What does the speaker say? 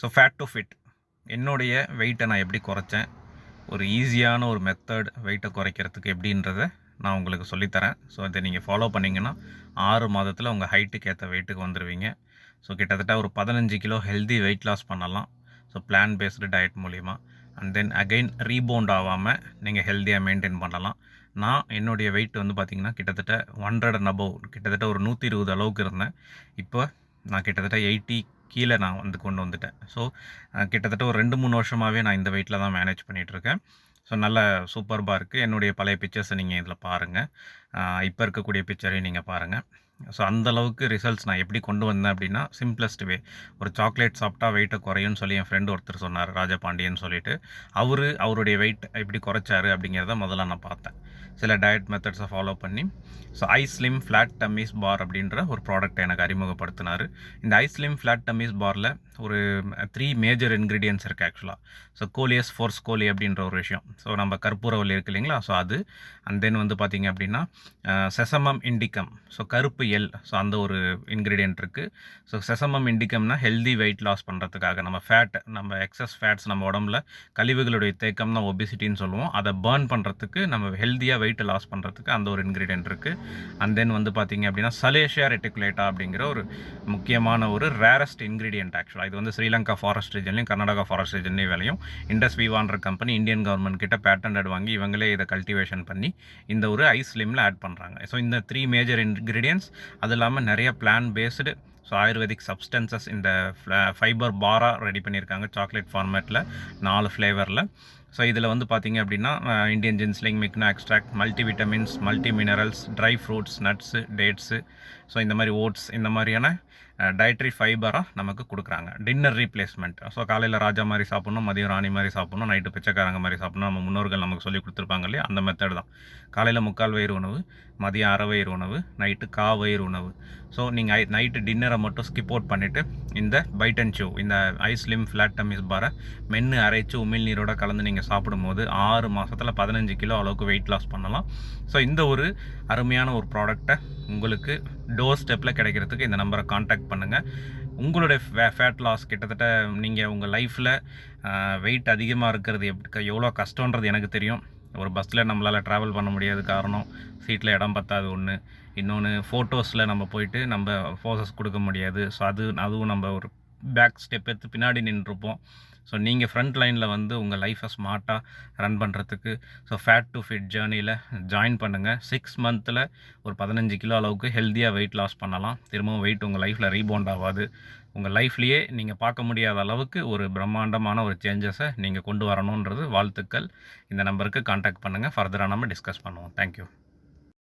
So fat to fit என்னுடைய வெயிட்டை நான் எப்படி குறைச்சேன், ஒரு ஈஸியான ஒரு மெத்தட் வெயிட்டை குறைக்கிறதுக்கு எப்படின்றத நான் உங்களுக்கு சொல்லித்தரேன். ஸோ இதை நீங்கள் ஃபாலோ பண்ணிங்கன்னா 6 மாதத்தில் உங்கள் ஹைட்டுக்கு ஏற்ற வெயிட்டுக்கு வந்துடுவீங்க. ஸோ கிட்டத்தட்ட ஒரு 15 கிலோ ஹெல்தி வெயிட் லாஸ் பண்ணலாம். ஸோ பிளான் பேஸ்டு டயட் மூலிமா. அண்ட் தென் அகைன் ரீபவுண்ட் ஆகாமல் நீங்கள் ஹெல்த்தியாக மெயின்டைன் பண்ணலாம். நான் என்னுடைய வெயிட் வந்து பார்த்திங்கன்னா கிட்டத்தட்ட 100 அண்ட் அபவ், கிட்டத்தட்ட ஒரு 120 அளவுக்கு இருந்தேன். இப்போ நான் கிட்டத்தட்ட 80 கீழே நான் வந்து கொண்டு வந்துட்டேன். ஸோ கிட்டத்தட்ட ஒரு 2-3 வருஷமாகவே நான் இந்த வெயிட்டில் தான் மேனேஜ் பண்ணிகிட்ருக்கேன். ஸோ நல்ல சூப்பர்பாக இருக்குது. என்னுடைய பழைய பிக்சர்ஸை நீங்கள் இதில் பாருங்கள். இப்போ இருக்கக்கூடிய பிக்சரையும் நீங்கள் பாருங்கள். ஸோ அந்தளவுக்கு ரிசல்ட்ஸ் நான் எப்படி கொண்டு வந்தேன் அப்படின்னா, சிம்பிளஸ்ட் வே, ஒரு சாக்லேட் சாப்பிட்டா வெயிட்டை குறையும்னு சொல்லி என் ஃப்ரெண்டு ஒருத்தர் சொன்னார், ராஜபாண்டியன் சொல்லிட்டு. அவருடைய வெயிட் எப்படி குறைச்சாரு அப்படிங்கிறத முதல்ல நான் பார்த்தேன். சில டயட் மெத்தட்ஸை ஃபாலோ பண்ணி ஸோ ஐஸ்லிம் ஃப்ளாட் டம்மிஸ் பார் அப்படின்ற ஒரு ப்ராடக்ட்டை எனக்கு அறிமுகப்படுத்தினார். இந்த ஐஸ்லிம் ஃப்ளாட் டம்மிஸ் பாரில் ஒரு 3 மேஜர் இன்க்ரீடியன்ட்ஸ் இருக்குது ஆக்சுவலாக. ஸோ கோலியஸ் ஃபோர்ஸ் கோலி அப்படின்ற ஒரு விஷயம். ஸோ நம்ம கற்பூரவல்லி இருக்குது இல்லைங்களா, ஸோ அது. அண்ட் தென் வந்து பார்த்திங்க அப்படின்னா செசமம் இண்டிகம், ஸோ கருப்பு எல், ஸோ அந்த ஒரு இன்க்ரீடியன்ட் இருக்குது. ஸோ செசமம் இண்டிகம்னா ஹெல்தி வெயிட் லாஸ் பண்ணுறதுக்காக, நம்ம எக்ஸஸ் ஃபேட்ஸ் நம்ம உடம்புல கழிவுகளுடைய தேக்கம் தான் ஒபிசிட்டின்னு சொல்லுவோம், அதை பர்ன் பண்ணுறதுக்கு, நம்ம ஹெல்த்தியாக வெயிட் லாஸ் பண்ணுறதுக்கு அந்த ஒரு இன்க்ரீடியன்ட் இருக்குது. அண்ட் தென் வந்து பார்த்திங்க அப்படின்னா சலேஷியா ரெட்டிகுலேட்டா அப்படிங்கிற ஒரு முக்கியமான ஒரு ரேரஸ்ட் இன்க்ரீடியன்ட் ஆக்சுவலாக. இது வந்து ஸ்ரீலங்கா ஃபாரஸ்ட் ரீஜன்லையும் கர்நாடகா ஃபாரஸ்ட் ரீஜன்லையும் விளையும். இண்டஸ் விவான்ற கம்பெனி இந்தியன் கவர்மெண்ட் கிட்ட பேட்டன்ட் வாங்கி இவங்களே இதை கல்டிவேஷன் பண்ணி இந்த ஒரு ஐஸ்லிமில் ஆட் பண்ணுறாங்க. ஸோ இந்த 3 மேஜர் இன்க்ரீடியன்ட்ஸ், அது இல்லாமல் நிறைய plant based so Ayurvedic substances இந்த ஃபைபர் பாராக ரெடி பண்ணியிருக்காங்க சாக்லேட் ஃபார்மேட்டில் 4 ஃப்ளேவரில். ஸோ இதில் வந்து பார்த்திங்க அப்படின்னா இண்டியன் ஜின்ஸ்லிங், மிக்னா extract, multi vitamins, multi minerals, dry fruits, nuts, dates, so இந்த மாதிரி ஓட்ஸ், இந்த மாதிரியான டயட்ரி ஃபைபராக நமக்கு கொடுக்குறாங்க. Dinner replacement. ஸோ காலையில் ராஜா மாதிரி சாப்பிட்ணும், மதியம் ராணி மாதிரி சாப்பிட்ணும், நைட்டு பிச்சைக்காரங்க மாதிரி சாப்பிட்ணும், நம்ம முன்னோர்கள் நமக்கு சொல்லி கொடுத்துருப்பாங்க இல்லையா, அந்த மெத்தட் தான். காலையில் 3/4 வயிறு உணவு, மதியம் அரை வயிறு உணவு, நைட்டு வயிறு உணவு. ஸோ நீங்கள் நைட்டு டின்னரை மட்டும் ஸ்கிப் அவுட் பண்ணிவிட்டு இந்த பைட் அண்ட் சூ, இந்த ஐஸ்லிம் ஃப்ளாட் டம்மிஸ் பாரை மென்று அரைச்சி உமிழ்நீரோட கலந்து நீங்கள் சாப்பிடும்போது 6 மாதத்தில் 15 கிலோ அளவுக்கு வெயிட் லாஸ் பண்ணலாம். ஸோ இந்த ஒரு அருமையான ஒரு ப்ராடக்டை உங்களுக்கு டோர் ஸ்டெப்பில் கிடைக்கிறதுக்கு இந்த நம்பரை காண்டாக்ட் பண்ணுங்கள். உங்களுடைய ஃபேட் லாஸ், கிட்டத்தட்ட நீங்கள் உங்கள் லைஃப்பில் வெயிட் அதிகமாக இருக்கிறது எவ்வளோ கஷ்டன்றது எனக்கு தெரியும். ஒரு பஸ்ஸில் நம்மளால் ட்ராவல் பண்ண முடியாது, காரணம் சீட்டில் இடம் பத்தாது ஒன்று. இன்னொன்று, ஃபோட்டோஸில் நம்ம போயிட்டு நம்ம போசஸ் கொடுக்க முடியாது. ஸோ அதுவும் நம்ம ஒரு பேக் ஸ்டெப் எடுத்து பின்னாடி நின்றுருப்போம். ஸோ நீங்கள் ஃப்ரண்ட் லைனில் வந்து உங்கள் லைஃப்பை ஸ்மார்ட்டாக ரன் பண்ணுறதுக்கு ஸோ ஃபேட் டு ஃபிட் ஜேர்னியில் ஜாயின் பண்ணுங்கள். 6 மந்தில் ஒரு 15 கிலோ அளவுக்கு ஹெல்த்தியாக வெயிட் லாஸ் பண்ணலாம். திரும்பவும் வெயிட் உங்கள் லைஃப்பில் ரீபவுண்ட் ஆகாது. உங்கள் லைஃப்லேயே நீங்கள் பார்க்க முடியாத அளவுக்கு ஒரு பிரம்மாண்டமான ஒரு சேஞ்சஸை நீங்கள் கொண்டு வரணுன்றது வாழ்த்துக்கள். இந்த நம்பருக்கு காண்டாக்ட் பண்ணுங்கள். ஃபர்தராக நம்ம டிஸ்கஸ் பண்ணுவோம். தேங்க்யூ.